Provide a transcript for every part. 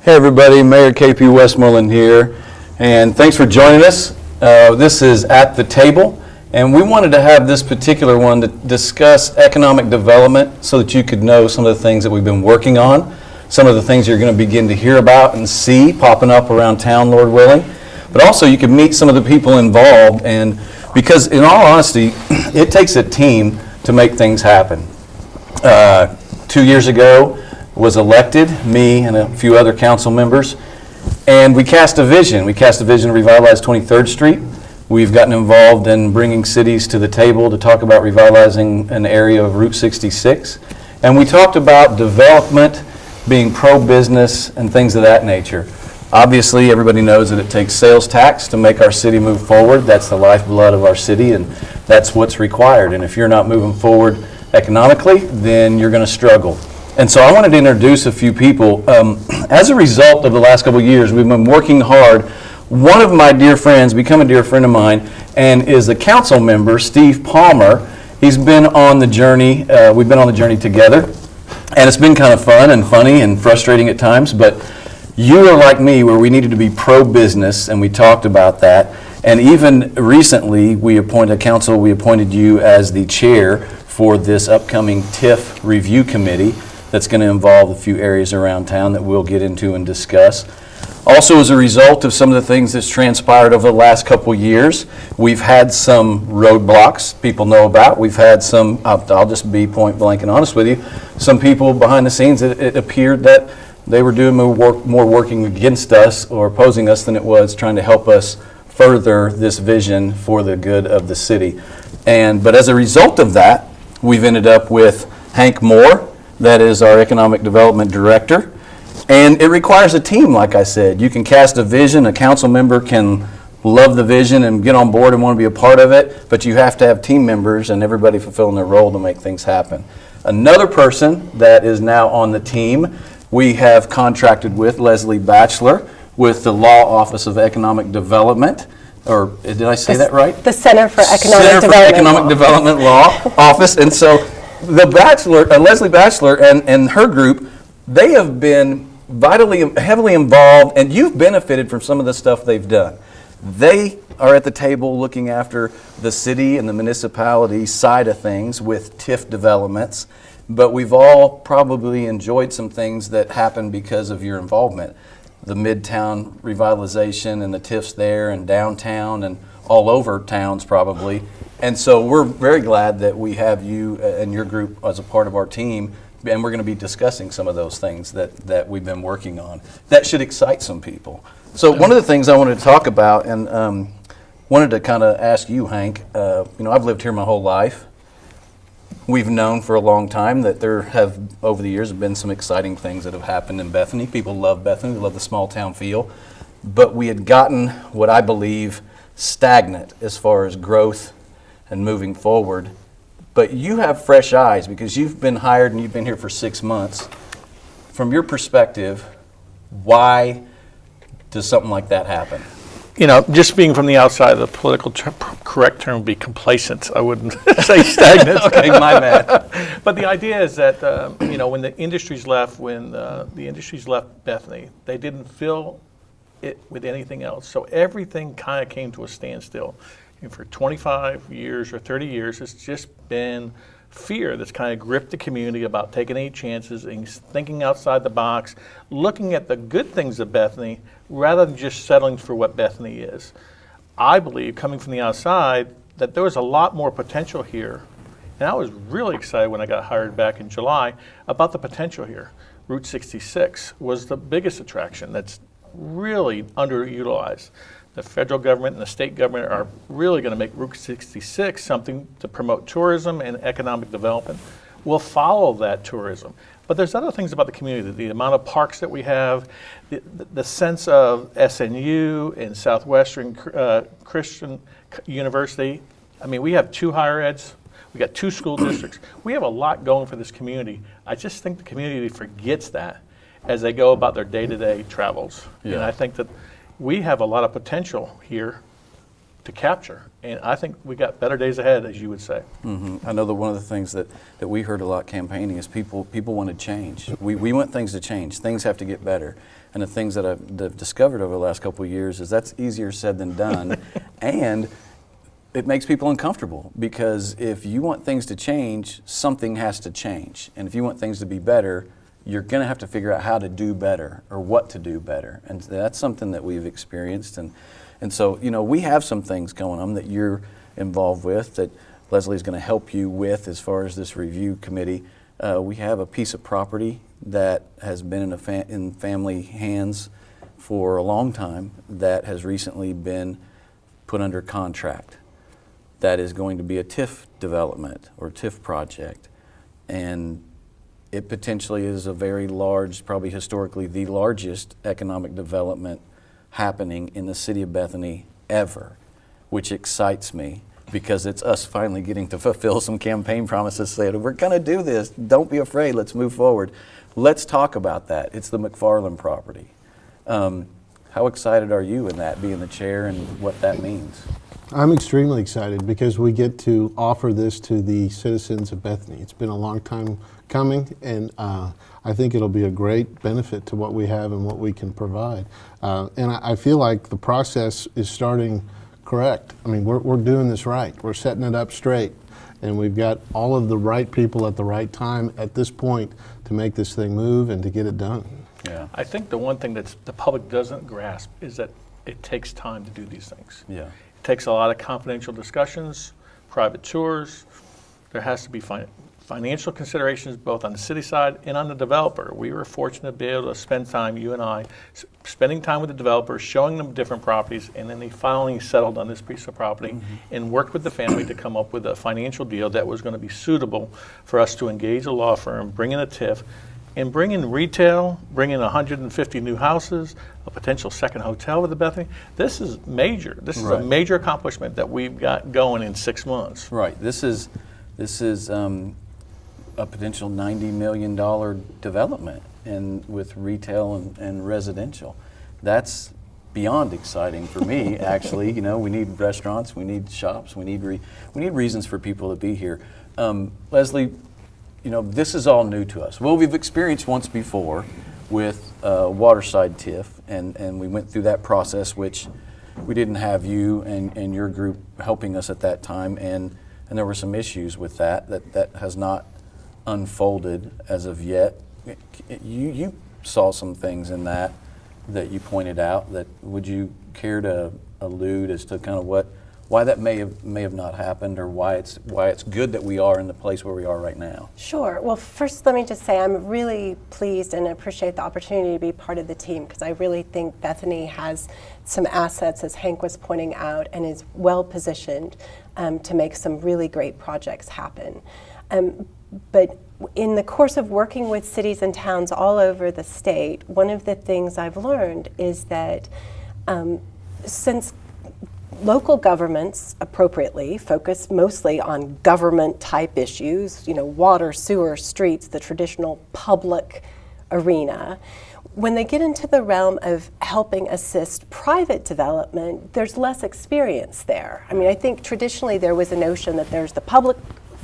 Hey everybody, Mayor KP Westmoreland here, and thanks for joining us. This is At the Table, and we wanted to have this particular one to discuss economic development so that you could know some of the things that we've been working on, some of the things you're going to begin to hear about and see popping up around town, Lord willing. But also you can meet some of the people involved, and because in all honesty, it takes a team to make things happen. 2 years ago, was elected, me and a few other council members, and we cast a vision. We cast a vision to revitalize 23rd Street. We've gotten involved in bringing cities to the table to talk about revitalizing an area of Route 66. And we talked about development, being pro-business, and things of that nature. Obviously, everybody knows that it takes sales tax to make our city move forward. That's the lifeblood of our city, and that's what's required. And if you're not moving forward economically, then you're going to struggle. And so I wanted to introduce a few people. As a result of the last couple of years, we've been working hard. One of my dear friends, become a dear friend of mine, and is a council member, Steve Palmer. He's been on the journey. We've been on the journey together, and it's been kind of fun and funny and frustrating at times, but you are like me where we needed to be pro-business, and we talked about that. And even recently, we appointed you as the chair for this upcoming TIF review committee that's going to involve a few areas around town that we'll get into and discuss. Also, as a result of some of the things that's transpired over the last couple years, we've had some roadblocks people know about. We've had some, I'll just be point blank and honest with you, some people behind the scenes, it appeared that they were doing more working against us or opposing us than it was trying to help us further this vision for the good of the city. But as a result of that, we've ended up with Hank Moore, that is our Economic Development Director. And it requires a team, like I said. You can cast a vision, a council member can love the vision and get on board and want to be a part of it, but you have to have team members and everybody fulfilling their role to make things happen. Another person that is now on the team, we have contracted with Leslie Batchelor with the Law Office of Economic Development. Or did I say that right? The Center for Economic Development Law Office. And so the Leslie Batchelor and her group, they have been heavily involved, and you've benefited from some of the stuff they've done. They are at the table looking after the city and the municipality side of things with TIF developments, but we've all probably enjoyed some things that happened because of your involvement. The Midtown revitalization and the TIFs there and downtown and all over towns probably. And so we're very glad that we have you and your group as a part of our team, and we're going to be discussing some of those things that we've been working on. That should excite some people. So one of the things I wanted to talk about and wanted to kind of ask you, Hank, I've lived here my whole life. We've known for a long time that there have, over the years, been some exciting things that have happened in Bethany. People love Bethany, they love the small town feel. But we had gotten what I believe stagnant as far as growth and moving forward. But you have fresh eyes because you've been hired and you've been here for 6 months. From your perspective, why does something like that happen? Just being from the outside, the political correct term would be complacent. I wouldn't say stagnant. Okay, my bad. But the idea is that, when the industries left, Bethany, they didn't fill it with anything else. So everything kind of came to a standstill. And for 25 years or 30 years, it's just been fear that's kind of gripped the community about taking any chances and thinking outside the box, looking at the good things of Bethany rather than just settling for what Bethany is. I believe, coming from the outside, that there was a lot more potential here. And I was really excited when I got hired back in July about the potential here. Route 66 was the biggest attraction that's really underutilized. The federal government and the state government are really going to make Route 66 something to promote tourism and economic development. We'll follow that tourism. But there's other things about the community, the amount of parks that we have, the sense of SNU and Southwestern Christian University. I mean, we have 2 higher eds, we got 2 school districts. We have a lot going for this community. I just think the community forgets that as they go about their day-to-day travels. Yeah. And I think that we have a lot of potential here to capture. And I think we got better days ahead, as you would say. I know that one of the things that we heard a lot campaigning is people wanted change. We want things to change. Things have to get better. And the things that I've discovered over the last couple of years is that's easier said than done. And it makes people uncomfortable, because if you want things to change, something has to change. And if you want things to be better, you're going to have to figure out how to do better or what to do better. And that's something that we've experienced. And so, you know, we have some things going on that you're involved with that Leslie's going to help you with as far as this review committee. We have a piece of property that has been in family hands for a long time that has recently been put under contract. That is going to be a TIF development or TIF project. And it potentially is a very large, probably historically the largest economic development happening in the city of Bethany ever, which excites me, because it's us finally getting to fulfill some campaign promises saying, we're going to do this, don't be afraid, let's move forward. Let's talk about that. It's the McFarland property. How excited are you in that, being the chair, and what that means? I'm extremely excited because we get to offer this to the citizens of Bethany. It's been a long time coming, and I think it'll be a great benefit to what we have and what we can provide. And I feel like the process is starting correct. I mean, we're doing this right. We're setting it up straight, and we've got all of the right people at the right time at this point to make this thing move and to get it done. Yeah. I think the one thing that the public doesn't grasp is that it takes time to do these things. Yeah. It takes a lot of confidential discussions, private tours. There has to be financial considerations both on the city side and on the developer. We were fortunate to be able to spend time, you and I, spending time with the developers, showing them different properties, and then they finally settled on this piece of property and worked with the family to come up with a financial deal that was going to be suitable for us to engage a law firm, bring in a TIF, and bring in retail, bring in 150 new houses, a potential second hotel with the Bethany. This is major. This is a major accomplishment that we've got going in 6 months. Right. This is a potential $90 million development, and with retail and residential. That's beyond exciting for me, actually. You know, we need restaurants, we need shops, we need reasons for people to be here. Leslie, you know, this is all new to us. Well, we've experienced once before with Waterside TIF, and we went through that process, which we didn't have you and your group helping us at that time, and there were some issues with that has not unfolded as of yet. You saw some things in that you pointed out. That would you care to allude as to kind of why that may have not happened, or why it's good that we are in the place where we are right now? Sure. Well, first let me just say I'm really pleased and appreciate the opportunity to be part of the team, because I really think Bethany has some assets, as Hank was pointing out, and is well positioned to make some really great projects happen. But in the course of working with cities and towns all over the state, one of the things I've learned is that since local governments appropriately focus mostly on government type issues, you know, water, sewer, streets, the traditional public arena, when they get into the realm of helping assist private development, there's less experience there. I mean, I think traditionally there was a notion that there's the public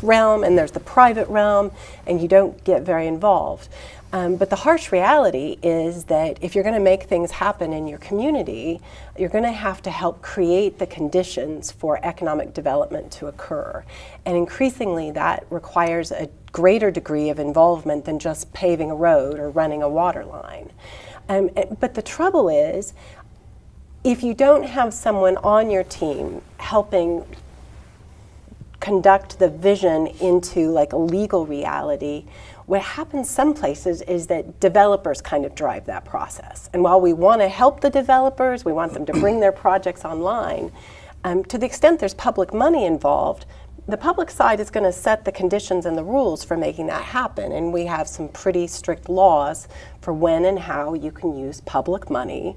realm and there's the private realm, and you don't get very involved. But the harsh reality is that if you're going to make things happen in your community, you're going to have to help create the conditions for economic development to occur. And increasingly that requires a greater degree of involvement than just paving a road or running a water line. But the trouble is, if you don't have someone on your team helping conduct the vision into like a legal reality, what happens some places is that developers kind of drive that process. And while we want to help the developers, we want them to bring their projects online, to the extent there's public money involved, the public side is going to set the conditions and the rules for making that happen. And we have some pretty strict laws for when and how you can use public money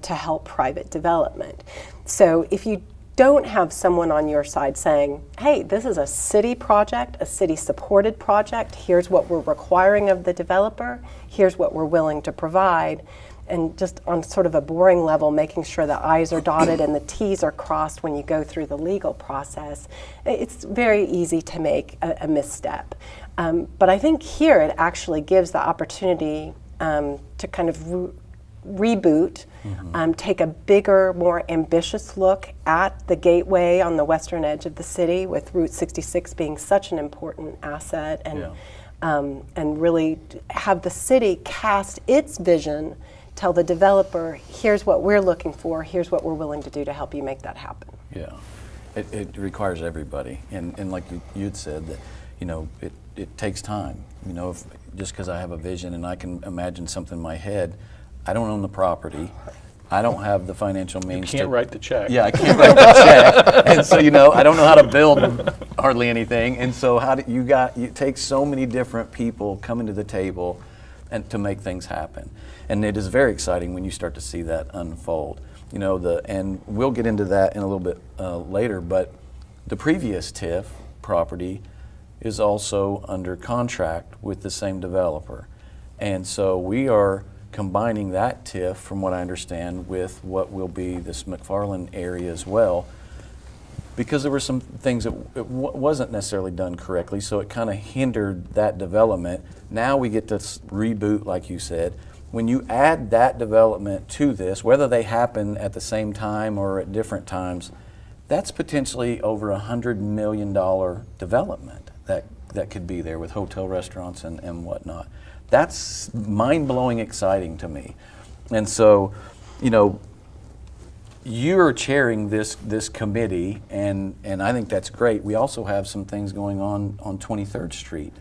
to help private development. So if you don't have someone on your side saying, hey, this is a city project, a city-supported project, here's what we're requiring of the developer, here's what we're willing to provide, and just on sort of a boring level, making sure the I's are dotted and the T's are crossed when you go through the legal process, it's very easy to make a misstep. But I think here it actually gives the opportunity to kind of reboot, take a bigger, more ambitious look at the gateway on the western edge of the city, with Route 66 being such an important asset, and really have the city cast its vision, tell the developer, here's what we're looking for, here's what we're willing to do to help you make that happen. Yeah, it requires everybody, and like you'd said, that it takes time. Just because I have a vision and I can imagine something in my head, I don't own the property. I don't have the financial means. You can't write the check. Yeah, I can't write the check, and so I don't know how to build hardly anything. And so you take so many different people coming to the table, and to make things happen. And it is very exciting when you start to see that unfold. And we'll get into that in a little bit later. But the previous TIF property is also under contract with the same developer, and so we are combining that TIF, from what I understand, with what will be this McFarland area as well, because there were some things that wasn't necessarily done correctly, so it kind of hindered that development. Now we get to reboot, like you said. When you add that development to this, whether they happen at the same time or at different times, that's potentially over $100 million development that could be there with hotel, restaurants, and whatnot. That's mind-blowing exciting to me. And so, you're chairing this committee, and I think that's great. We also have some things going on 23rd Street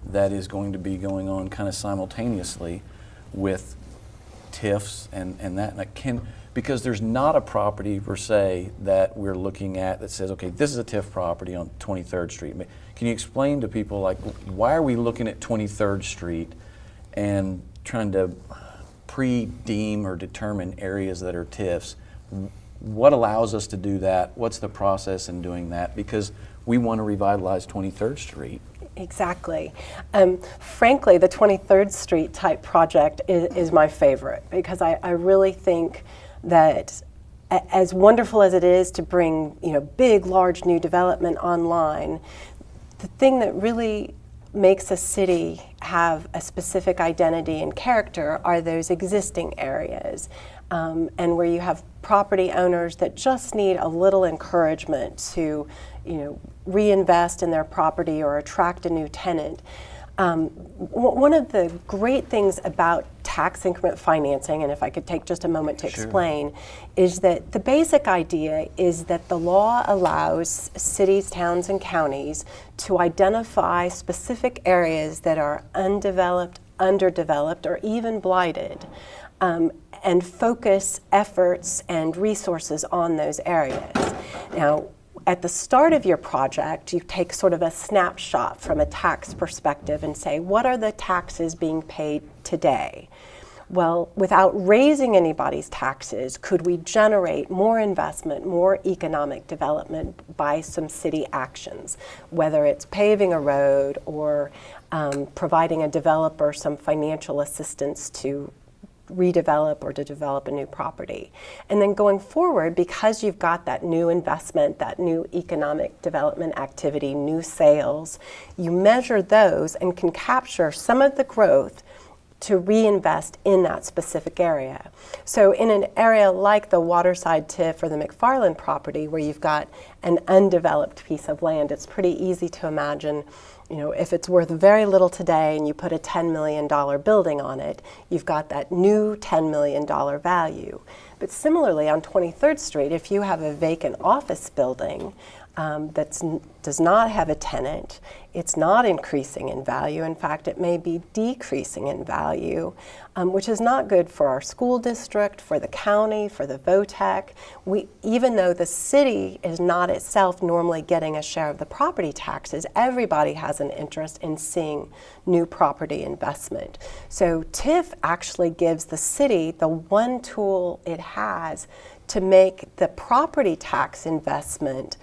that is going to be going on kind of simultaneously with TIFs and that. Because there's not a property per se that we're looking at that says, okay, this is a TIF property on 23rd Street. Can you explain to people, like, why are we looking at 23rd Street and trying to pre-deem or determine areas that are TIFs? What allows us to do that? What's the process in doing that? Because we want to revitalize 23rd Street. Exactly. Frankly, the 23rd Street type project is my favorite, because I really think that as wonderful as it is to bring big, large new development online, the thing that really makes a city have a specific identity and character are those existing areas, and where you have property owners that just need a little encouragement to reinvest in their property or attract a new tenant. One of the great things about tax increment financing, and if I could take just a moment to explain, is that the basic idea is that the law allows cities, towns, and counties to identify specific areas that are undeveloped, underdeveloped, or even blighted, and focus efforts and resources on those areas. Now, at the start of your project, you take sort of a snapshot from a tax perspective and say, what are the taxes being paid today? Well, without raising anybody's taxes, could we generate more investment, more economic development by some city actions, whether it's paving a road or providing a developer some financial assistance to redevelop or to develop a new property. And then going forward, because you've got that new investment, that new economic development activity, new sales, you measure those and can capture some of the growth to reinvest in that specific area. So in an area like the Waterside TIF or the McFarland property, where you've got an undeveloped piece of land, it's pretty easy to imagine, if it's worth very little today and you put a $10 million building on it, you've got that new $10 million value. But similarly, on 23rd Street, if you have a vacant office building that does not have a tenant, it's not increasing in value. In fact, it may be decreasing in value, which is not good for our school district, for the county, for the VOTEC. Even though the city is not itself normally getting a share of the property taxes, everybody has an interest in seeing new property investment. So TIF actually gives the city the one tool it has to make the property tax investment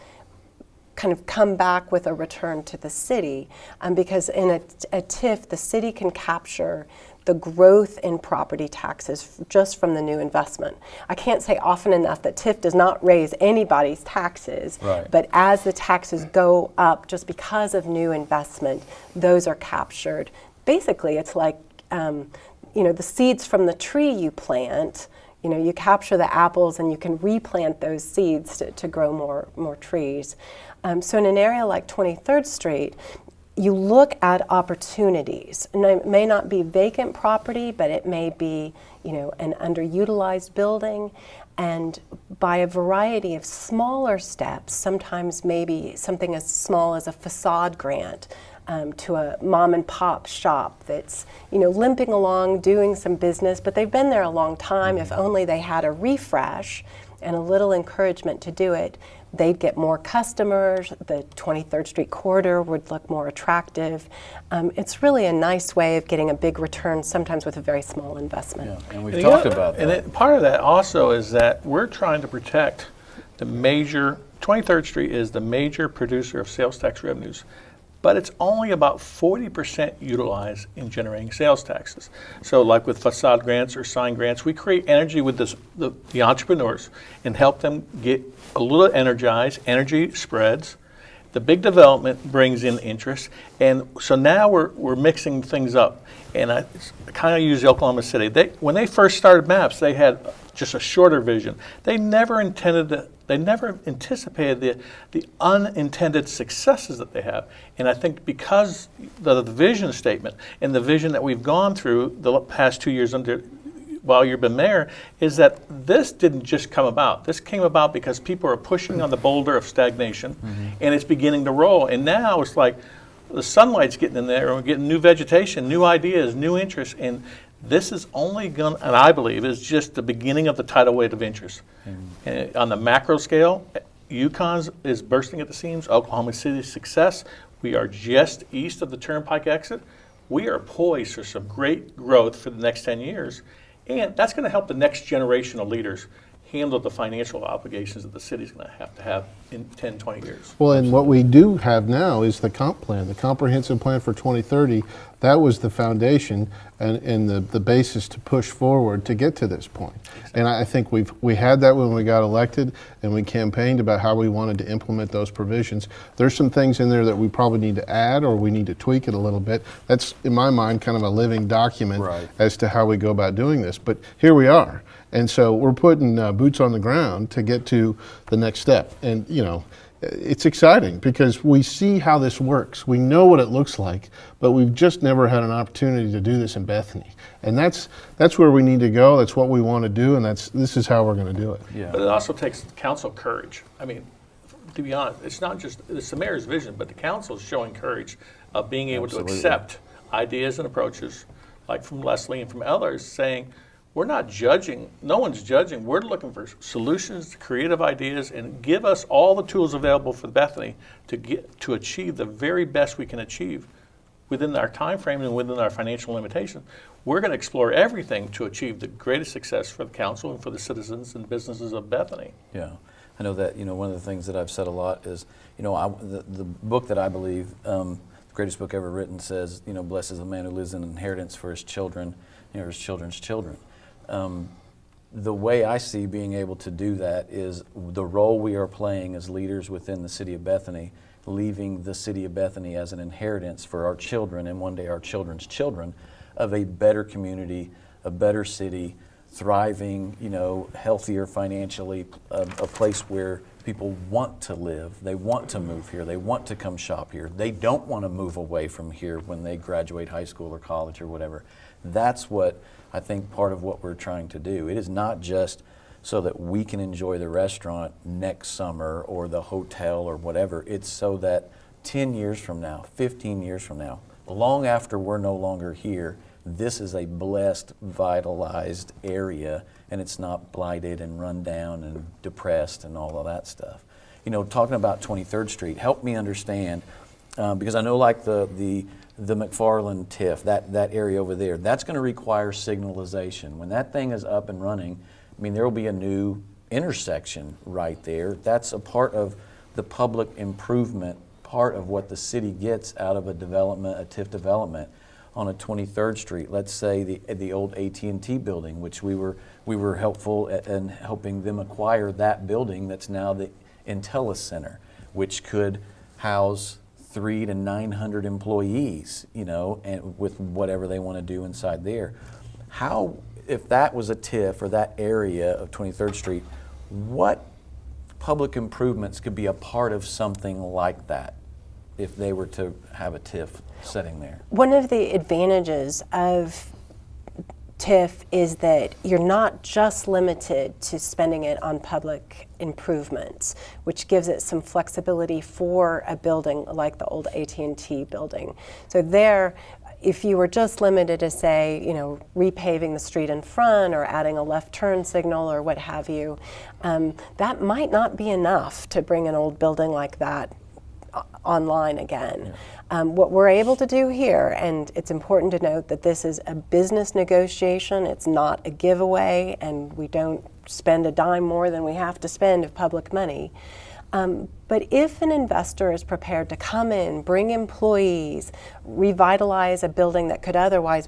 kind of come back with a return to the city, because in a TIF, the city can capture the growth in property taxes just from the new investment. I can't say often enough that TIF does not raise anybody's taxes, Right. but as the taxes go up just because of new investment, those are captured. Basically, it's like the seeds from the tree you plant. You capture the apples and you can replant those seeds to grow more trees. So in an area like 23rd Street, you look at opportunities. And it may not be vacant property, but it may be an underutilized building. And by a variety of smaller steps, sometimes maybe something as small as a facade grant, to a mom and pop shop that's limping along doing some business, but they've been there a long time. If only they had a refresh and a little encouragement to do it, they'd get more customers. The 23rd Street corridor would look more attractive. It's really a nice way of getting a big return, sometimes with a very small investment. Yeah, and we've talked about that. And part of that also is that we're trying to protect the major, 23rd Street is the major producer of sales tax revenues, but it's only about 40% utilized in generating sales taxes. So like with facade grants or sign grants, we create energy with the entrepreneurs and help them get a little energized. Energy spreads. The big development brings in interest. And so now we're mixing things up. And I kind of use Oklahoma City. When they first started MAPS, they had just a shorter vision. They never anticipated the unintended successes that they have. And I think because the vision statement and the vision that we've gone through the past 2 years while you've been mayor is that this didn't just come about. This came about because people are pushing on the boulder of stagnation, and it's beginning to roll. And now it's like the sunlight's getting in there, and we're getting new vegetation, new ideas, new interests, and this is only going, and I believe, is just the beginning of the tidal wave of interest. And on the macro scale, Yukon's is bursting at the seams. Oklahoma City's success. We are just east of the Turnpike exit. We are poised for some great growth for the next 10 years. And that's going to help the next generation of leaders handle the financial obligations that the city's going to have in 10, 20 years. Well, and what we do have now is the comp plan, the comprehensive plan for 2030. That was the foundation and the basis to push forward to get to this point. Exactly. And I think we had that when we got elected, and we campaigned about how we wanted to implement those provisions. There's some things in there that we probably need to add, or we need to tweak it a little bit. That's, in my mind, kind of a living document as to how we go about doing this. But here we are. And so we're putting boots on the ground to get to the next step. And, it's exciting because we see how this works. We know what it looks like, but we've just never had an opportunity to do this in Bethany. And that's where we need to go. That's what we want to do, and this is how we're going to do it. Yeah. But it also takes council courage. I mean, to be honest, it's not just it's the mayor's vision, but the council is showing courage of being able to accept ideas and approaches, like from Leslie and from others, saying, we're not judging. No one's judging. We're looking for solutions, creative ideas, and give us all the tools available for Bethany to achieve the very best we can achieve within our time frame and within our financial limitations. We're going to explore everything to achieve the greatest success for the council and for the citizens and businesses of Bethany. Yeah, I know that. One of the things that I've said a lot is, the book that I believe, the greatest book ever written, says, blessed is the man who lives in inheritance for his children, his children's children. The way I see being able to do that is the role we are playing as leaders within the city of Bethany, leaving the city of Bethany as an inheritance for our children and one day our children's children of a better community, a better city, thriving, healthier financially, a place where people want to live, they want to move here, they want to come shop here, they don't want to move away from here when they graduate high school or college or whatever. That's what I think part of what we're trying to do. It is not just so that we can enjoy the restaurant next summer or the hotel or whatever. It's so that 10 years from now, 15 years from now, long after we're no longer here, this is a blessed, vitalized area, and it's not blighted and run down and depressed and all of that stuff. Talking about 23rd Street, help me understand, because I know like the McFarland TIF, that area over there, that's going to require signalization. When that thing is up and running, there will be a new intersection right there. That's a part of the public improvement, part of what the city gets out of a development, a TIF development. on a 23rd Street, let's say the old AT&T building, which we were helpful in helping them acquire that building that's now the Intellis Center, which could house 300 to 900 employees, and with whatever they want to do inside there. How, if that was a TIF or that area of 23rd Street, what public improvements could be a part of something like that if they were to have a TIF setting there? One of the advantages of TIF is that you're not just limited to spending it on public improvements, which gives it some flexibility for a building like the old AT&T building. So there, if you were just limited to, say, repaving the street in front or adding a left turn signal or what have you, that might not be enough to bring an old building like that online again. What we're able to do here, and it's important to note that this is a business negotiation, it's not a giveaway, and we don't spend a dime more than we have to spend of public money. But if an investor is prepared to come in, bring employees, revitalize a building that could otherwise,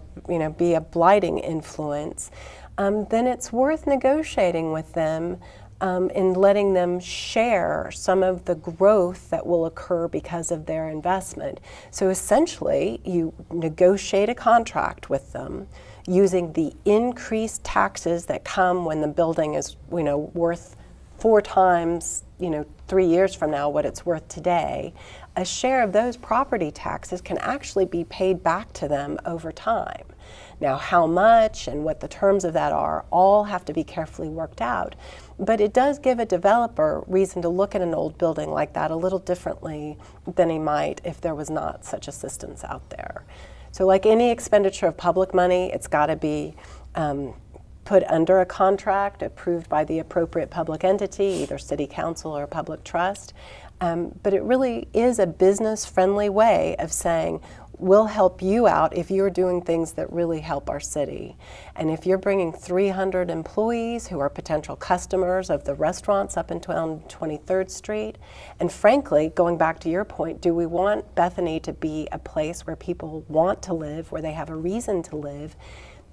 be a blighting influence, then it's worth negotiating with them in letting them share some of the growth that will occur because of their investment. So essentially, you negotiate a contract with them using the increased taxes that come when the building is, worth 4 times, 3 years from now what it's worth today. A share of those property taxes can actually be paid back to them over time. Now, how much and what the terms of that are all have to be carefully worked out. But it does give a developer reason to look at an old building like that a little differently than he might if there was not such assistance out there. So like any expenditure of public money, it's got to be put under a contract approved by the appropriate public entity, either city council or public trust. But it really is a business-friendly way of saying, we'll help you out if you're doing things that really help our city. And if you're bringing 300 employees who are potential customers of the restaurants up and down 23rd Street, and frankly, going back to your point, do we want Bethany to be a place where people want to live, where they have a reason to live?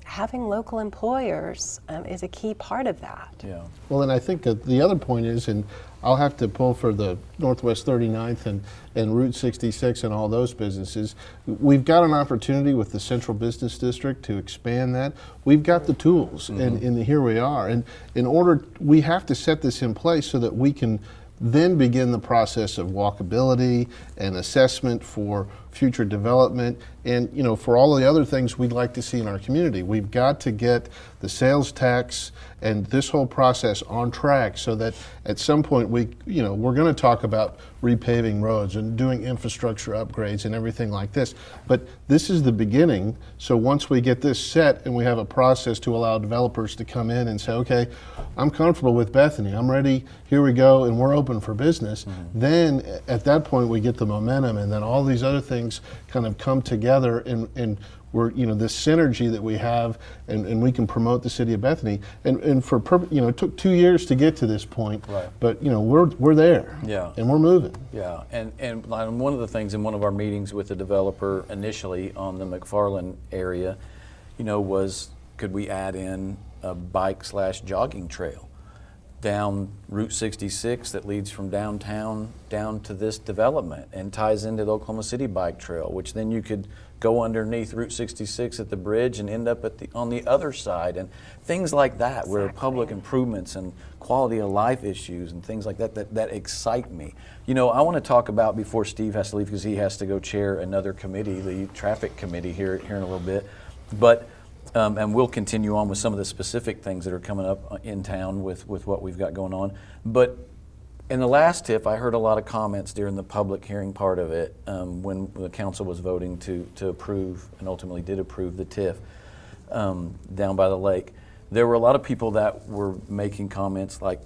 Having local employers is a key part of that. Yeah. Well, and I think that the other point is, and I'll have to pull for the Northwest 39th and Route 66 and all those businesses, we've got an opportunity with the Central Business District to expand that. We've got the tools, and here we are. And we have to set this in place so that we can then begin the process of walkability and assessment for future development and for all of the other things we'd like to see in our community. We've got to get the sales tax and this whole process on track so that at some point we're going to talk about repaving roads and doing infrastructure upgrades and everything like this. But this is the beginning. So once we get this set and we have a process to allow developers to come in and say, okay, I'm comfortable with Bethany, I'm ready, here we go, and we're open for business, then at that point we get the momentum, and then all these other things kind of come together, and we're, this synergy that we have, and we can promote the city of Bethany. And it took 2 years to get to this point, right. But we're there, Yeah. and we're moving. Yeah, and one of the things in one of our meetings with the developer initially on the McFarland area, was could we add in a bike/jogging trail down Route 66 that leads from downtown down to this development and ties into the Oklahoma City bike trail, which then you could go underneath Route 66 at the bridge and end up on the other side, and things like that, where public improvements and quality of life issues and things like that excite me. I want to talk about, before Steve has to leave because he has to go chair another committee, the traffic committee here in a little bit, but and we'll continue on with some of the specific things that are coming up in town with what we've got going on. But in the last TIF, I heard a lot of comments during the public hearing part of it when the council was voting to approve, and ultimately did approve the TIF down by the lake. There were a lot of people that were making comments like,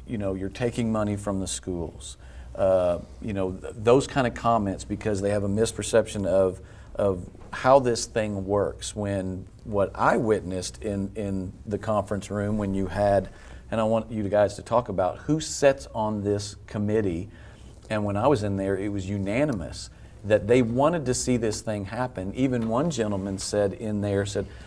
you're taking money from the schools. Those kind of comments, because they have a misperception of how this thing works, when what I witnessed in the conference room when you had, and I want you guys to talk about who sits on this committee, and when I was in there it was unanimous, that they wanted to see this thing happen. Even one gentleman said,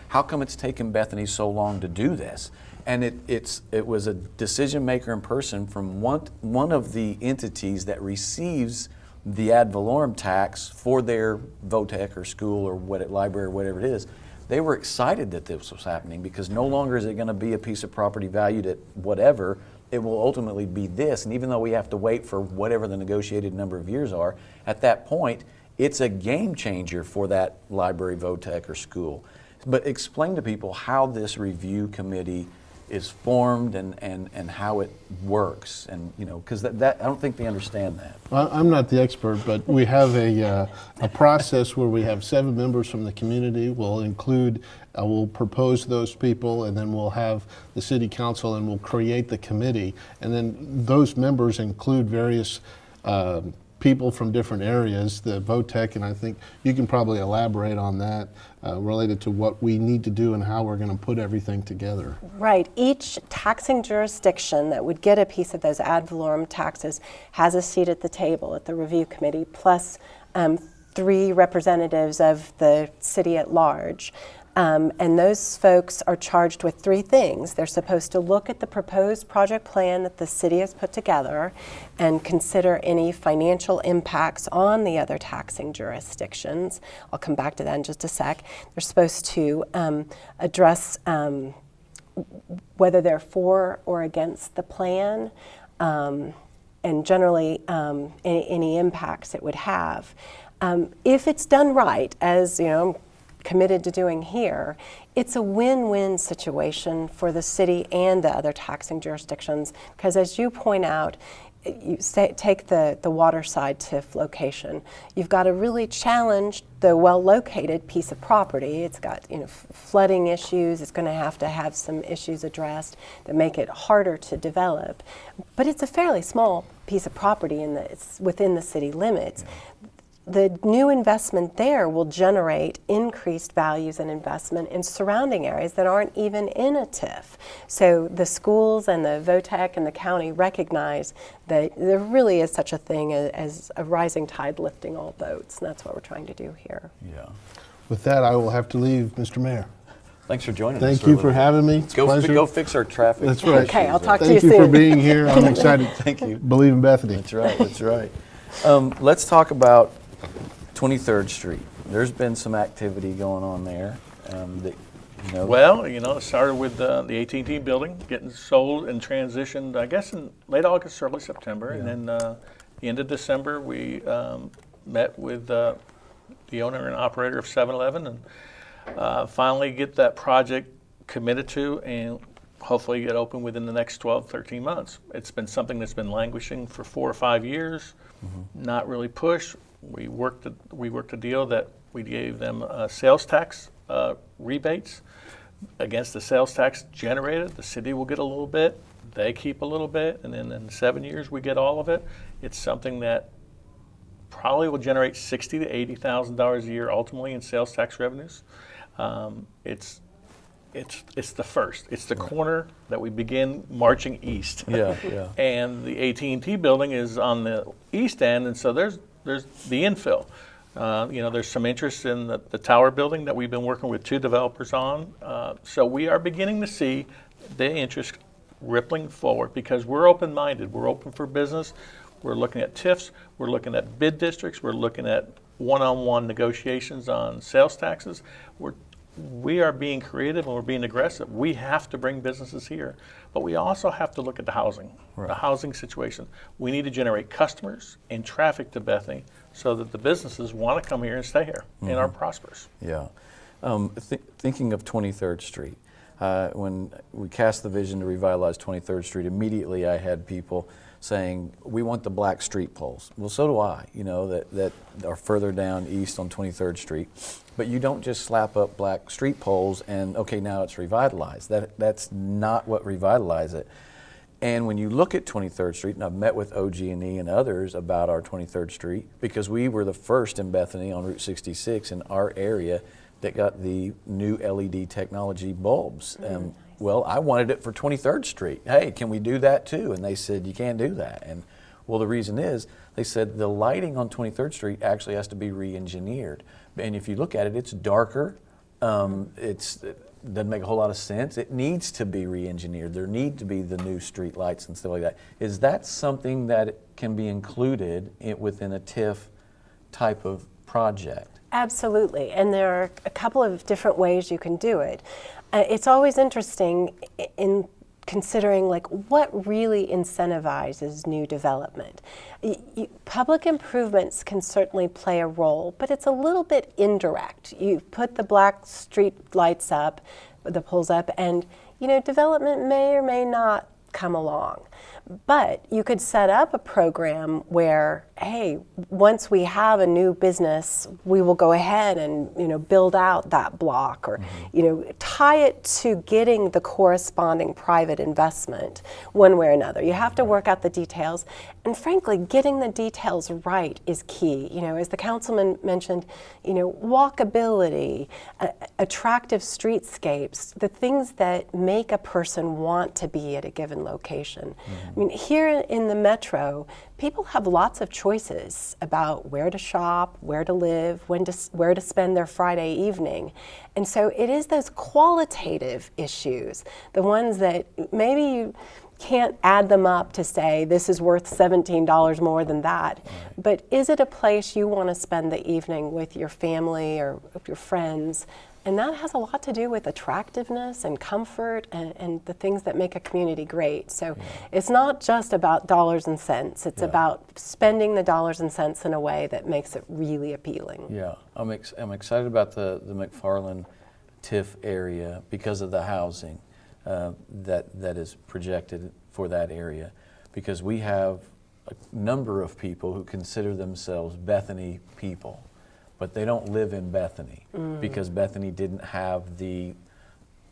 how come it's taken Bethany so long to do this? And it was a decision maker in person from one of the entities that receives the ad valorem tax for their VOTEC or school or library or whatever it is. They were excited that this was happening because no longer is it going to be a piece of property valued at whatever. It will ultimately be this. And even though we have to wait for whatever the negotiated number of years are, at that point, it's a game changer for that library, VOTEC, or school. But explain to people how this review committee is formed and how it works, and because that I don't think they understand that. Well, I'm not the expert, but we have a process where we have 7 members from the community. We'll propose those people, and then we'll have the city council, and we'll create the committee. And then those members include various people from different areas, the VOTEC, and I think you can probably elaborate on that related to what we need to do and how we're going to put everything together. Right. Each taxing jurisdiction that would get a piece of those ad valorem taxes has a seat at the table at the review committee, plus 3 representatives of the city at large. And those folks are charged with 3 things. They're supposed to look at the proposed project plan that the city has put together and consider any financial impacts on the other taxing jurisdictions. I'll come back to that in just a sec. They're supposed to address whether they're for or against the plan, and generally any impacts it would have. If it's done right, as committed to doing here, it's a win-win situation for the city and the other taxing jurisdictions, because as you point out, take the waterside TIF location. You've got to really challenge the well-located piece of property. It's got flooding issues. It's going to have some issues addressed that make it harder to develop. But it's a fairly small piece of property it's within the city limits. Yeah. The new investment there will generate increased values and investment in surrounding areas that aren't even in a TIF. So the schools and the VOTEC and the county recognize that there really is such a thing as a rising tide lifting all boats, and that's what we're trying to do here. Yeah. With that, I will have to leave, Mr. Mayor. Thanks for joining us. Thank you for having me. It's a pleasure. Go fix our traffic. That's right. Okay, I'll talk to you soon. soon. Thank you for being here. I'm excited. Thank you. Believe in Bethany. That's right. That's right. Let's talk about 23rd Street. There's been some activity going on there. Well, it started with the AT&T building getting sold and transitioned, I guess, in late August, early September. Yeah. And then the end of December, we met with the owner and operator of 7-Eleven and finally get that project committed to and hopefully get open within the next 12, 13 months. It's been something that's been languishing for 4 or 5 years, not really pushed. We worked a deal that we gave them sales tax rebates against the sales tax generated. The city will get a little bit, they keep a little bit, and then in 7 years we get all of it. It's something that probably will generate $60,000 to $80,000 a year ultimately in sales tax revenues. It's the first. It's the corner that we begin marching east. Yeah, yeah. And the AT&T building is on the east end, and so there's the infill. There's some interest in the tower building that we've been working with 2 developers on. So we are beginning to see the interest rippling forward because we're open-minded. We're open for business. We're looking at TIFs. We're looking at bid districts. We're looking at one-on-one negotiations on sales taxes. We are being creative and we're being aggressive. We have to bring businesses here, but we also have to look at the housing, the housing situation. We need to generate customers and traffic to Bethany so that the businesses want to come here and stay here and are prosperous. Yeah. Thinking of 23rd Street, when we cast the vision to revitalize 23rd Street, immediately I had people saying, we want the black street poles. Well, so do I, that are further down east on 23rd Street. But you don't just slap up black street poles and, okay, now it's revitalized. That's not what revitalizes it. And when you look at 23rd Street, and I've met with OG&E and others about our 23rd Street, because we were the first in Bethany on Route 66 in our area that got the new LED technology bulbs. Well, I wanted it for 23rd Street. Hey, can we do that too? And they said, you can't do that. And Well, the reason is, they said the lighting on 23rd Street actually has to be re-engineered. And if you look at it, it's darker. It doesn't make a whole lot of sense. It needs to be re-engineered. There need to be the new street lights and stuff like that. Is that something that can be included within a TIF type of project? Absolutely, and there are a couple of different ways you can do it. It's always interesting in considering like what really incentivizes new development. Public improvements can certainly play a role, but it's a little bit indirect. You put the black street lights up, the poles up, and development may or may not come along. But you could set up a program where, hey, once we have a new business, we will go ahead and build out that block, or tie it to getting the corresponding private investment one way or another. You have to work out the details, and frankly, getting the details right is key. As the councilman mentioned, walkability, attractive streetscapes, the things that make a person want to be at a given location. I mean, here in the metro, people have lots of choices about where to shop, where to live, where to spend their Friday evening. And so it is those qualitative issues, the ones that maybe you can't add them up to say this is worth $17 more than that. Right. But is it a place you want to spend the evening with your family or with your friends? And that has a lot to do with attractiveness and comfort and the things that make a community great. So it's not just about dollars and cents. It's about spending the dollars and cents in a way that makes it really appealing. Yeah, I'm excited about the McFarland TIF area because of the housing that is projected for that area. Because we have a number of people who consider themselves Bethany people, but they don't live in Bethany because Bethany didn't have the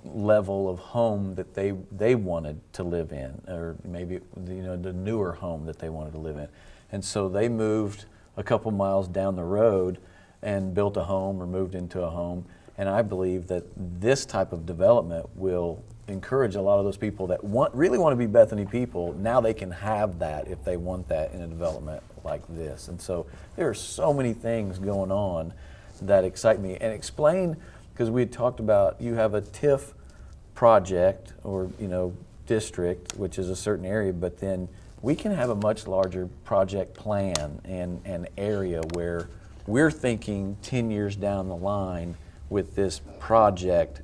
level of home that they wanted to live in, or maybe the newer home that they wanted to live in. And so they moved a couple miles down the road and built a home or moved into a home. And I believe that this type of development will encourage a lot of those people that really want to be Bethany people. Now they can have that if they want that in a development like this. And so there are so many things going on that excite me. And explain, because we had talked about you have a TIF project or district, which is a certain area, but then we can have a much larger project plan and an area where we're thinking 10 years down the line with this project.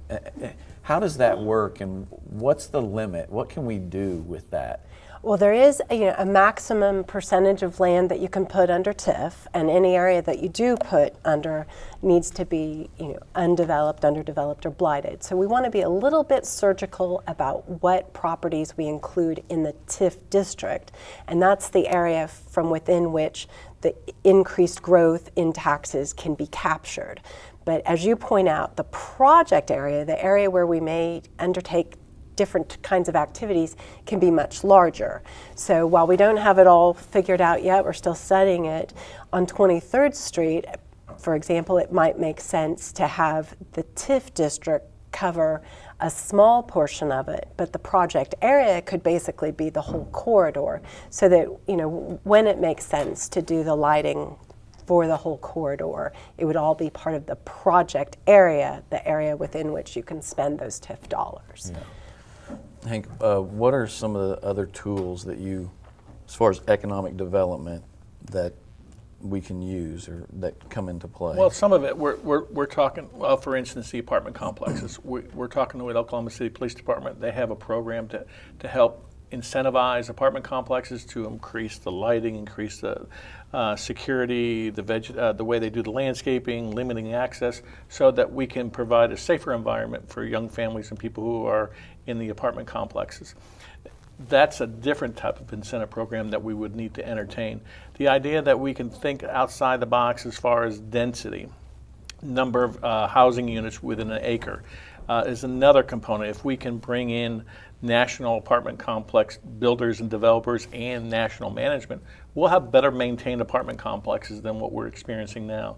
How does that work, and what's the limit? What can we do with that? Well, there is a maximum percentage of land that you can put under TIF, and any area that you do put under needs to be undeveloped, underdeveloped, or blighted. So we want to be a little bit surgical about what properties we include in the TIF district, and that's the area from within which the increased growth in taxes can be captured. But as you point out, the project area, the area where we may undertake different kinds of activities, can be much larger. So while we don't have it all figured out yet, we're still studying it, on 23rd Street, for example, it might make sense to have the TIF district cover a small portion of it, but the project area could basically be the whole corridor, so that when it makes sense to do the lighting for the whole corridor, it would all be part of the project area, the area within which you can spend those TIF dollars. Yeah. Hank, what are some of the other tools that as far as economic development, that we can use or that come into play? Well, some of it, we're talking, well, for instance, the apartment complexes. We're talking with Oklahoma City Police Department. They have a program to help incentivize apartment complexes to increase the lighting, increase the security, the way they do the landscaping, limiting access, so that we can provide a safer environment for young families and people who are in the apartment complexes. That's a different type of incentive program that we would need to entertain. The idea that we can think outside the box as far as density, number of housing units within an acre, is another component. If we can bring in national apartment complex builders and developers and national management, we'll have better maintained apartment complexes than what we're experiencing now.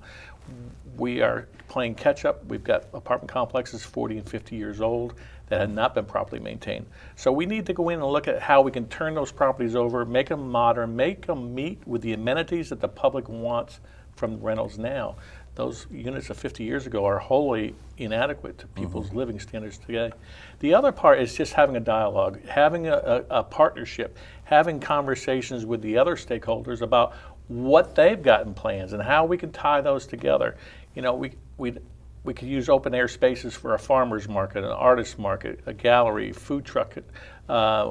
We are playing catch up. We've got apartment complexes 40 and 50 years old. that had not been properly maintained. So we need to go in and look at how we can turn those properties over, make them modern, make them meet with the amenities that the public wants from rentals now. Those units of 50 years ago are wholly inadequate to people's living standards today. The other part is just having a dialogue, having a partnership, having conversations with the other stakeholders about what they've got in plans and how we can tie those together. You know, we could use open air spaces for a farmer's market, an artist's market, a gallery, food truck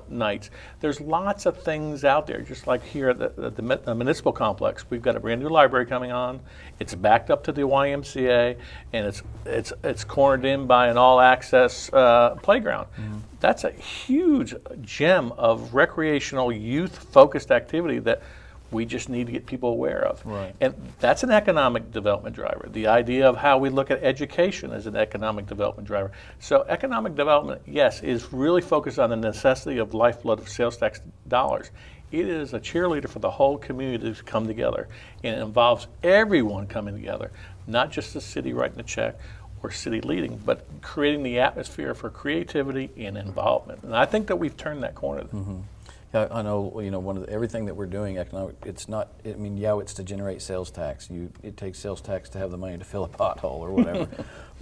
nights. There's lots of things out there, just like here at the municipal complex. We've got a brand new library coming on. It's backed up to the YMCA, and it's cornered in by an all-access playground. That's a huge gem of recreational, youth-focused activity that we just need to get people aware of. Right. And that's an economic development driver. The idea of how we look at education as an economic development driver. So economic development, yes, is really focused on the necessity of lifeblood of sales tax dollars. It is a cheerleader for the whole community to come together. And it involves everyone coming together, not just the city writing a check or city leading, but creating the atmosphere for creativity and involvement. And I think that we've turned that corner. Yeah, I know, you know, everything that we're doing economic, it's not, I mean, yeah, it's to generate sales tax. It takes sales tax to have the money to fill a pothole or whatever.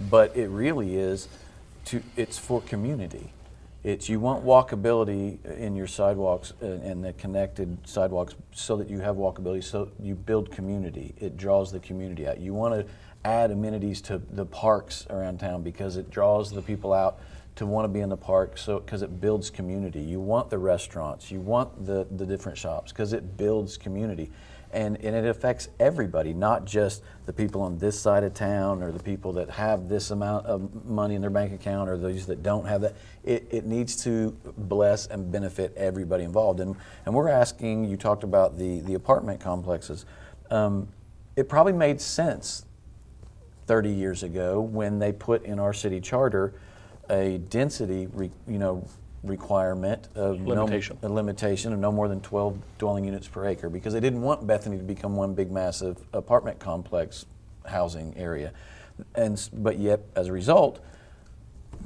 But it really is, it's for community. You want walkability in your sidewalks and the connected sidewalks so that you have walkability, so you build community. It draws the community out. You want to add amenities to the parks around town because it draws the people out to want to be in the park, because it builds community. You want the restaurants, you want the different shops, because it builds community. And it affects everybody, not just the people on this side of town or the people that have this amount of money in their bank account or those that don't have that. It needs to bless and benefit everybody involved. And we're asking, you talked about the apartment complexes. It probably made sense 30 years ago when they put in our city charter a density requirement of a limitation of no more than 12 dwelling units per acre, because they didn't want Bethany to become one big massive apartment complex housing area. But yet, as a result,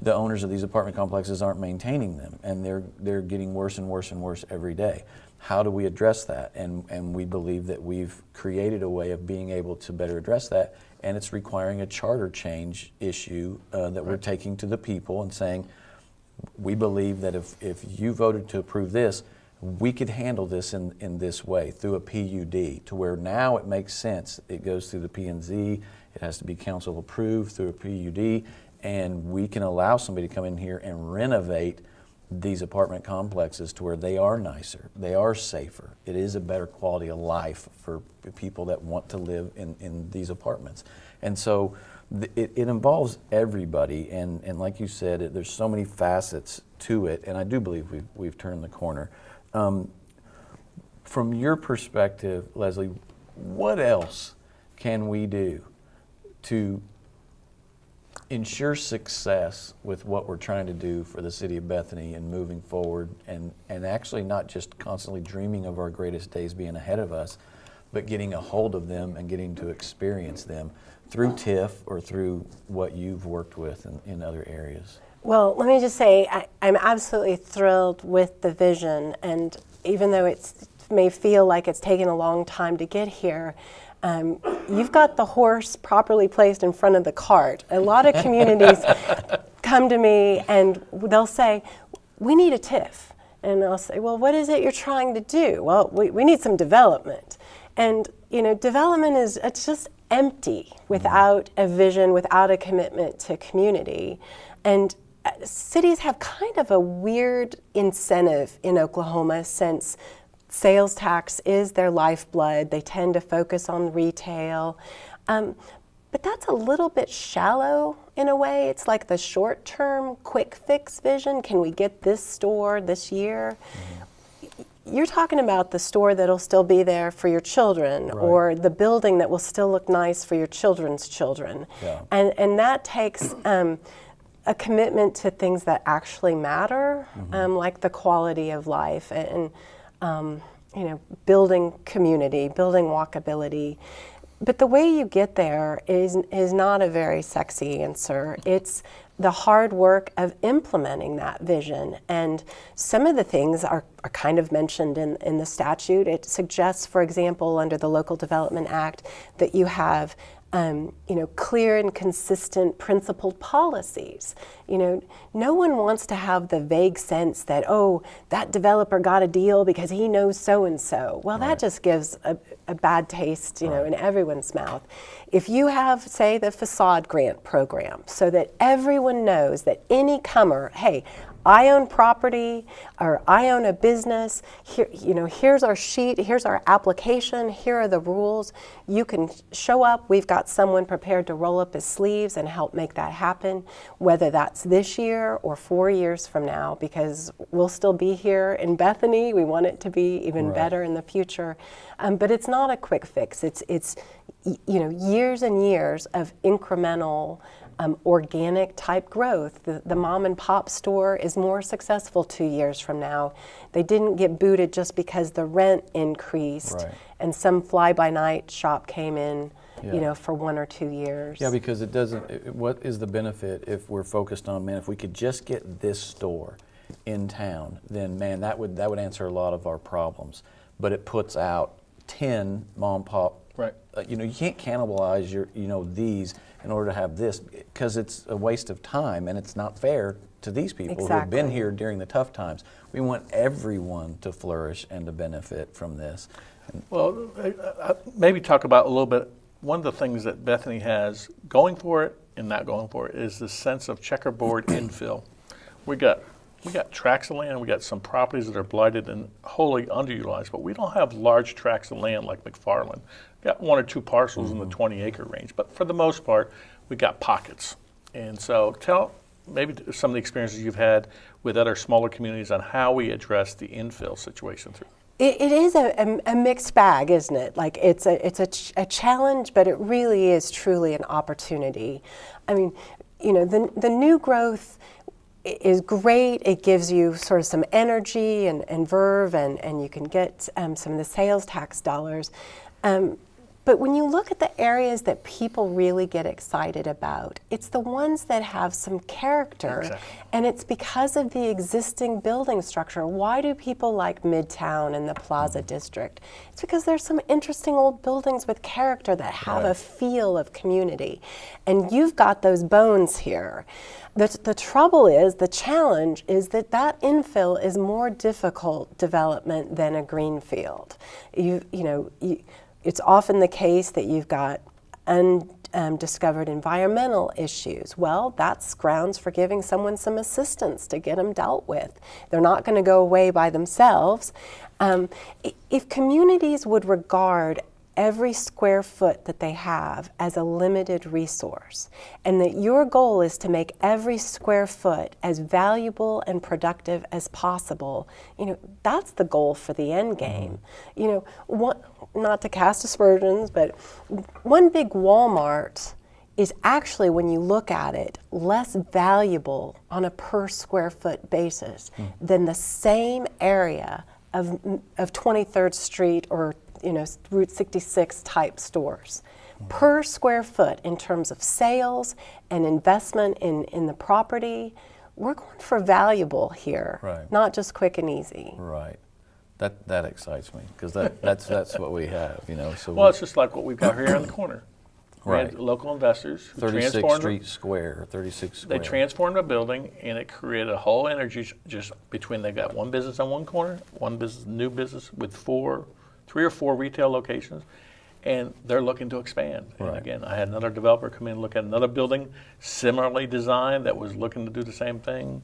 the owners of these apartment complexes aren't maintaining them, and they're getting worse and worse and worse every day. How do we address that? And we believe that we've created a way of being able to better address that, and it's requiring a charter change issue that we're taking to the people and saying, we believe that if you voted to approve this, we could handle this in this way through a PUD, to where now it makes sense. It goes through the P&Z, it has to be council approved through a PUD, and we can allow somebody to come in here and renovate these apartment complexes to where they are nicer, they are safer. It is a better quality of life for people that want to live in these apartments. And so it involves everybody, and like you said, there's so many facets to it, and I do believe we've turned the corner. From your perspective, Leslie, what else can we do to ensure success with what we're trying to do for the city of Bethany and moving forward, and actually not just constantly dreaming of our greatest days being ahead of us, but getting a hold of them and getting to experience them through TIF or through what you've worked with in other areas? Well, let me just say, I'm absolutely thrilled with the vision, and even though it may feel like it's taken a long time to get here, you've got the horse properly placed in front of the cart. A lot of communities come to me and they'll say, we need a TIF. And I'll say, well, what is it you're trying to do? Well, we need some development. And, you know, development it's just empty without a vision, without a commitment to community. And cities have kind of a weird incentive in Oklahoma, since sales tax is their lifeblood. They tend to focus on retail. But that's a little bit shallow in a way. It's like the short-term, quick fix vision. Can we get this store this year? You're talking about the store that'll still be there for your children, right, or the building that will still look nice for your children's children. Yeah. And that takes a commitment to things that actually matter, like the quality of life and you know, building community, building walkability. But the way you get there is not a very sexy answer. It's the hard work of implementing that vision. And some of the things are kind of mentioned in the statute. It suggests, for example, under the Local Development Act, that you have clear and consistent principled policies. No one wants to have the vague sense that, oh, that developer got a deal because he knows so-and-so. Well, that just gives a bad taste, in everyone's mouth. If you have, say, the facade grant program, so that everyone knows that any comer, hey, I own property, or I own a business, here, here's our sheet, here's our application, here are the rules. You can show up, we've got someone prepared to roll up his sleeves and help make that happen, whether that's this year or 4 years from now, because we'll still be here in Bethany. We want it to be even better in the future. But it's not a quick fix. It's years and years of incremental organic type growth. The mom and pop store is more successful 2 years from now. They didn't get booted just because the rent increased and some fly-by-night shop came in, for 1 or 2 years. Yeah, because it doesn't, what is the benefit if we're focused on, man, if we could just get this store in town, then man, that would answer a lot of our problems. But it puts out 10 mom and pop. Right. You can't cannibalize your, these in order to have this, because it's a waste of time and it's not fair to these people who have been here during the tough times. We want everyone to flourish and to benefit from this. Well, maybe talk about a little bit, one of the things that Bethany has going for it and not going for it is the sense of checkerboard infill. We got tracts of land, we got some properties that are blighted and wholly underutilized, but we don't have large tracts of land like McFarland. We got 1 or 2 parcels in the 20-acre range, but for the most part, we got pockets. And so tell maybe some of the experiences you've had with other smaller communities on how we address the infill situation through. It is a mixed bag, isn't it? Like it's a challenge, but it really is truly an opportunity. I mean, the new growth is great. It gives you sort of some energy and verve, and you can get some of the sales tax dollars. But when you look at the areas that people really get excited about, it's the ones that have some character, and it's because of the existing building structure. Why do people like Midtown and the Plaza District? It's because there's some interesting old buildings with character that have a feel of community, and you've got those bones here. The trouble is, the challenge is that infill is more difficult development than a greenfield. It's often the case that you've got undiscovered environmental issues. Well, that's grounds for giving someone some assistance to get them dealt with. They're not going to go away by themselves. If communities would regard every square foot that they have as a limited resource, and that your goal is to make every square foot as valuable and productive as possible, that's the goal for the end game. Not to cast aspersions, but one big Walmart is actually, when you look at it, less valuable on a per square foot basis than the same area of 23rd Street or Route 66 type stores. Per square foot in terms of sales and investment in the property, we're going for valuable here, not just quick and easy. Right. That excites me, because that's what we have, So well, it's just like what we've got here in the corner. We had local investors who 36th Street Square, 36th Square. They transformed a building, and it created a whole energy just between, they got one business on one corner, one business, new business with 3 or 4 retail locations, and they're looking to expand. And again, I had another developer come in and look at another building similarly designed that was looking to do the same thing.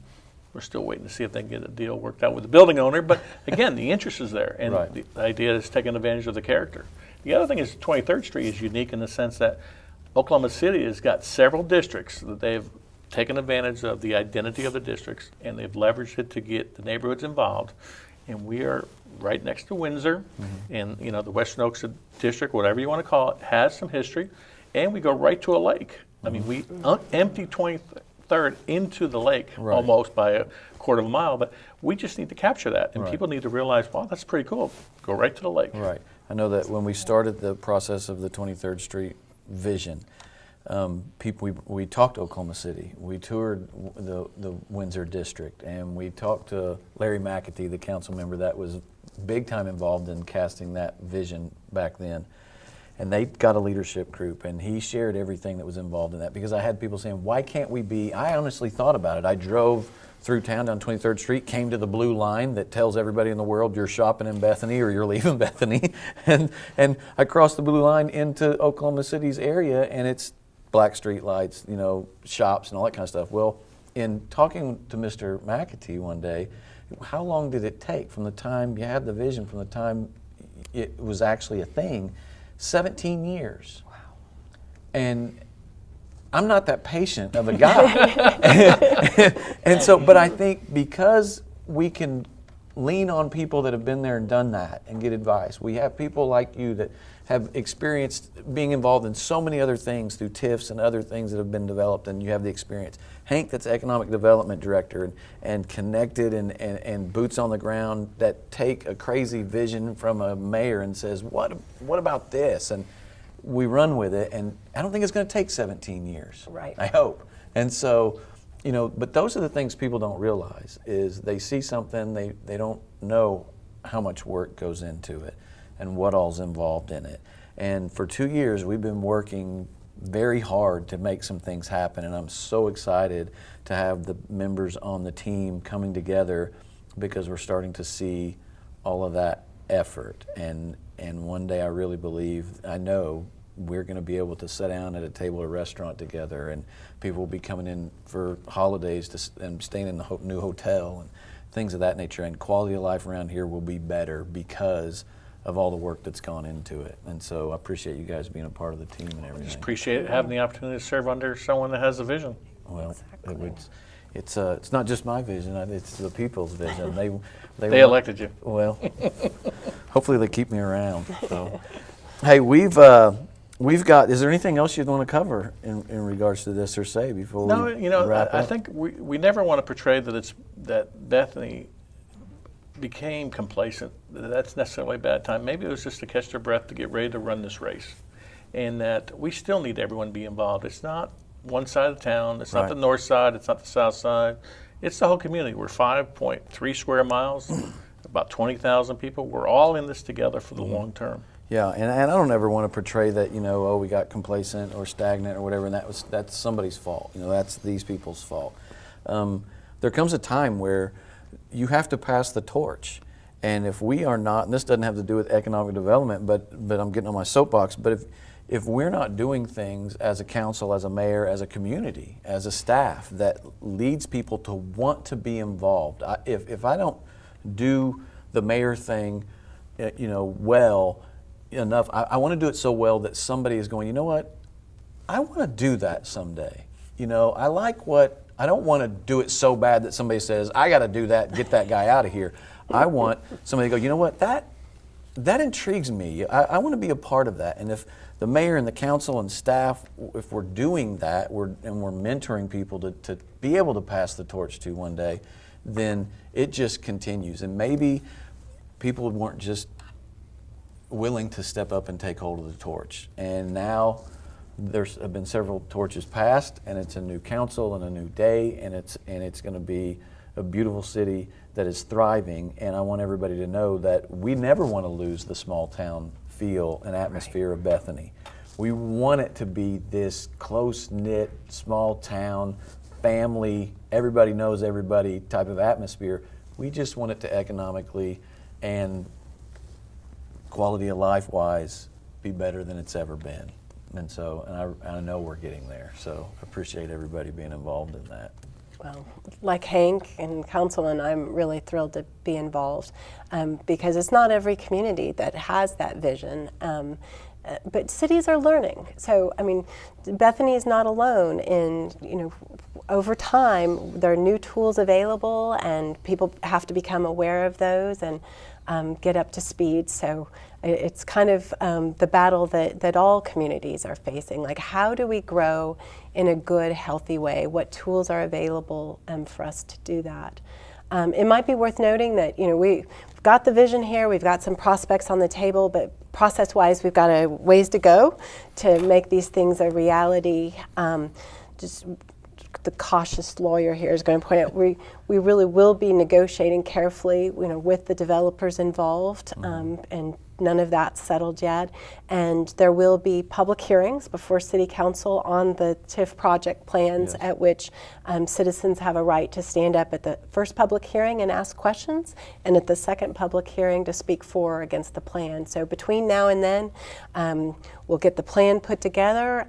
We're still waiting to see if they can get a deal worked out with the building owner, but again, the interest is there, and the idea is taking advantage of the character. The other thing is 23rd Street is unique in the sense that Oklahoma City has got several districts that they've taken advantage of the identity of the districts, and they've leveraged it to get the neighborhoods involved. And we are right next to Windsor, and the Western Oaks district, whatever you want to call it, has some history, and we go right to a lake. I mean, we empty 23rd into the lake almost by a quarter of a mile, but we just need to capture that, and people need to realize, wow, that's pretty cool. Go right to the lake. Right. I know that when we started the process of the 23rd Street vision, we talked to Oklahoma City, we toured the Windsor district, and we talked to Larry McAtee, the council member that was big time involved in casting that vision back then. And they got a leadership group, and he shared everything that was involved in that, because I had people saying, why can't we be, I honestly thought about it. I drove through town down 23rd Street, came to the blue line that tells everybody in the world you're shopping in Bethany or you're leaving Bethany, and I crossed the blue line into Oklahoma City's area, and it's black street lights, you know, shops and all that kind of stuff. Well, in talking to Mr. McAtee one day, how long did it take from the time you had the vision, from the time it was actually a thing? 17 years. Wow. And I'm not that patient of a guy. And so, but I think because we can lean on people that have been there and done that and get advice. We have people like you that have experienced being involved in so many other things through TIFs and other things that have been developed, and you have the experience. Hank, that's economic development director, and connected and boots on the ground that take a crazy vision from a mayor and says, what about this? And we run with it, and I don't think it's going to take 17 years. Right. I hope. And so, you know, but those are the things people don't realize, is they see something, they don't know how much work goes into it and what all's involved in it. And for 2 years, we've been working very hard to make some things happen, and I'm so excited to have the members on the team coming together, because we're starting to see all of that effort. And one day I really believe, I know, we're going to be able to sit down at a table at a restaurant together, and people will be coming in for holidays and staying in the new hotel and things of that nature, and quality of life around here will be better because of all the work that's gone into it. And so I appreciate you guys being a part of the team and everything. Just appreciate having the opportunity to serve under someone that has a vision. Well, Exactly. it's not just my vision, it's the people's vision. They elected you. Well, hopefully they keep me around. So. Hey, we've got, is there anything else you'd want to cover in regards to this or say before we wrap I up? think we never want to portray that Bethany became complacent. That's necessarily a bad time. Maybe it was just to catch their breath to get ready to run this race, and that we still need everyone to be involved. It's not one side of town. It's not Right. the north side. It's not the south side. It's the whole community. We're 5.3 square miles, about 20,000 people. We're all in this together for the long term. Yeah, and I don't ever want to portray that, we got complacent or stagnant or whatever, and that's somebody's fault. That's these people's fault. There comes a time where you have to pass the torch. And if we are not, and this doesn't have to do with economic development, but I'm getting on my soapbox, but if we're not doing things as a council, as a mayor, as a community, as a staff that leads people to want to be involved, if I don't do the mayor thing, well enough, I want to do it so well that somebody is going, you know what, I want to do that someday. I don't want to do it so bad that somebody says, I got to do that, get that guy out of here. I want somebody to go, you know what, that intrigues me. I want to be a part of that. And if the mayor and the council and staff, if we're doing that, we're mentoring people to be able to pass the torch to one day, then it just continues. And maybe people weren't just willing to step up and take hold of the torch. And now there's have been several torches passed, and it's a new council and a new day, and it's going to be a beautiful city that is thriving. And I want everybody to know that we never want to lose the small town feel and atmosphere of Bethany. We want it to be this close-knit, small town, family, everybody knows everybody type of atmosphere. We just want it to economically and quality of life wise be better than it's ever been. And so, and I know we're getting there. So I appreciate everybody being involved in that. Well, like Hank and Councilman, I'm really thrilled to be involved because it's not every community that has that vision. But cities are learning. So, I mean, Bethany is not alone in, over time, there are new tools available and people have to become aware of those and get up to speed. So it's kind of the battle that all communities are facing. Like, how do we grow in a good, healthy way? What tools are available for us to do that? It might be worth noting that, we've got the vision here, we've got some prospects on the table, but process-wise, we've got a ways to go to make these things a reality. Just the cautious lawyer here is going to point out we really will be negotiating carefully, with the developers involved, and none of that's settled yet. And there will be public hearings before City Council on the TIF project plans, at which citizens have a right to stand up at the first public hearing and ask questions, and at the second public hearing to speak for or against the plan. So between now and then, we'll get the plan put together.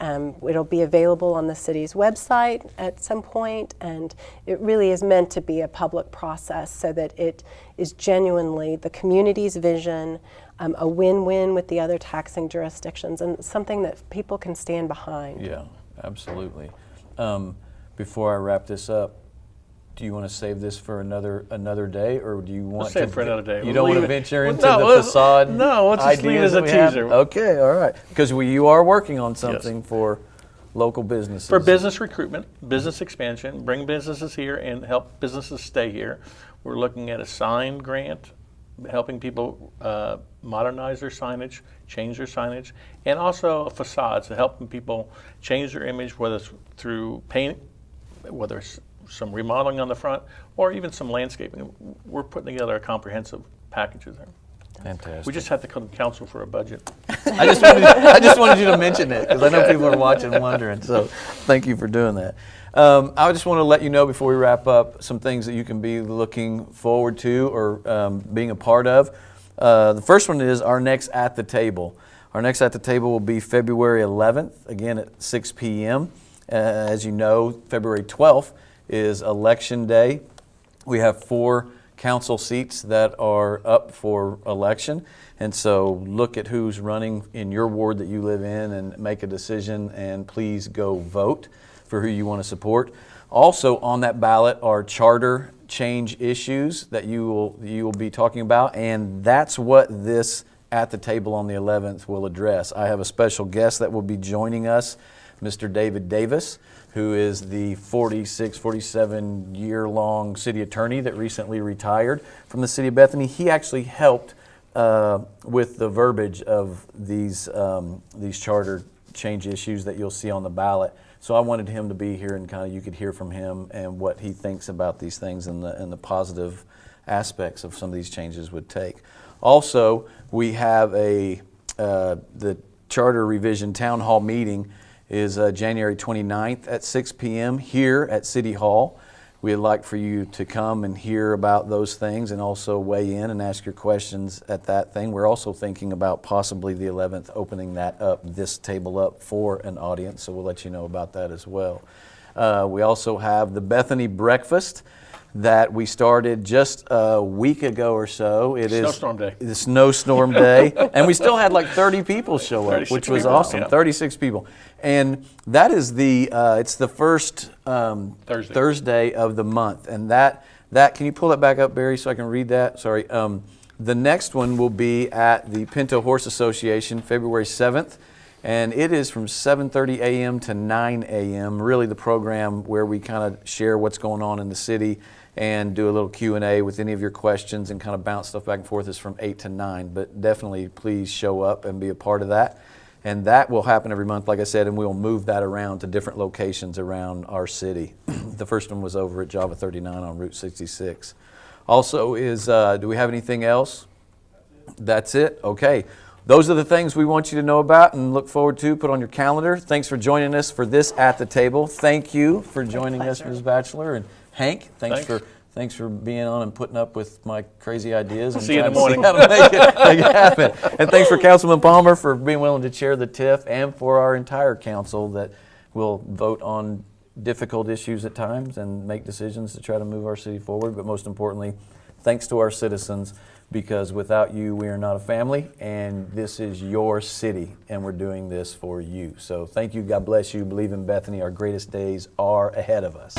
It'll be available on the city's website at some point, and it really is meant to be a public process so that it is genuinely the community's vision, a win-win with the other taxing jurisdictions, and something that people can stand behind. Yeah, absolutely. Before I wrap this up, do you want to save this for another day, or do you want save it for another day. You don't want to venture into no, the facade? No, let's just leave it ideas as a that we have? teaser. Okay, all right. Because you are working on something for local businesses. For business recruitment, business expansion, bring businesses here and help businesses stay here. We're looking at a sign grant, helping people modernize their signage, change their signage, and also facades, helping people change their image, whether it's through paint, whether it's some remodeling on the front, or even some landscaping. We're putting together a comprehensive package there. Fantastic. We just have to come to council for a budget. I just wanted you to mention it because I know people are watching and wondering. So thank you for doing that. I just want to let you know before we wrap up some things that you can be looking forward to or being a part of. The first one is our next At the Table. Our next At the Table will be February 11th, again at 6 p.m. As you know, February 12th is Election Day. We have 4 council seats that are up for election. And so look at who's running in your ward that you live in and make a decision, and please go vote for who you want to support. Also on that ballot are charter change issues that you will be talking about, and that's what this At the Table on the 11th will address. I have a special guest that will be joining us, Mr. David Davis, who is the 47-year-long city attorney that recently retired from the city of Bethany. He actually helped with the verbiage of these charter change issues that you'll see on the ballot. So I wanted him to be here, and kind of you could hear from him and what he thinks about these things and the positive aspects of some of these changes would take. Also, we have the charter revision town hall meeting is January 29th at 6 p.m. here at City Hall. We'd like for you to come and hear about those things and also weigh in and ask your questions at that thing. We're also thinking about possibly the 11th opening this table up for an audience, so we'll let you know about that as well. We also have the Bethany Breakfast that we started just a week ago or so. It is Snowstorm Day. The Snowstorm Day. And we still had like 30 people show up, which was awesome. Yeah. 36 people. And that is it's the first Thursday of the month. And that can you pull that back up, Barry, so I can read that? Sorry. The next one will be at the Pinto Horse Association, February 7th. And it is from 7:30 a.m. to 9 a.m., really the program where we kind of share what's going on in the city and do a little Q&A with any of your questions and kind of bounce stuff back and forth. Is from 8 to 9, but definitely please show up and be a part of that. And that will happen every month, like I said, and we'll move that around to different locations around our city. The first one was over at Java 39 on Route 66. Also do we have anything else? That's it? Okay. Those are the things we want you to know about and look forward to. Put on your calendar. Thanks for joining us for this At the Table. Thank you for joining us, Ms. Batchelor. And Hank, thanks for being on and putting up with my crazy ideas. And see you in the morning. How to make it happen. And thanks for Councilman Palmer for being willing to chair the TIF, and for our entire council that will vote on difficult issues at times and make decisions to try to move our city forward. But most importantly, thanks to our citizens, because without you, we are not a family, and this is your city, and we're doing this for you. So thank you. God bless you. Believe in Bethany. Our greatest days are ahead of us.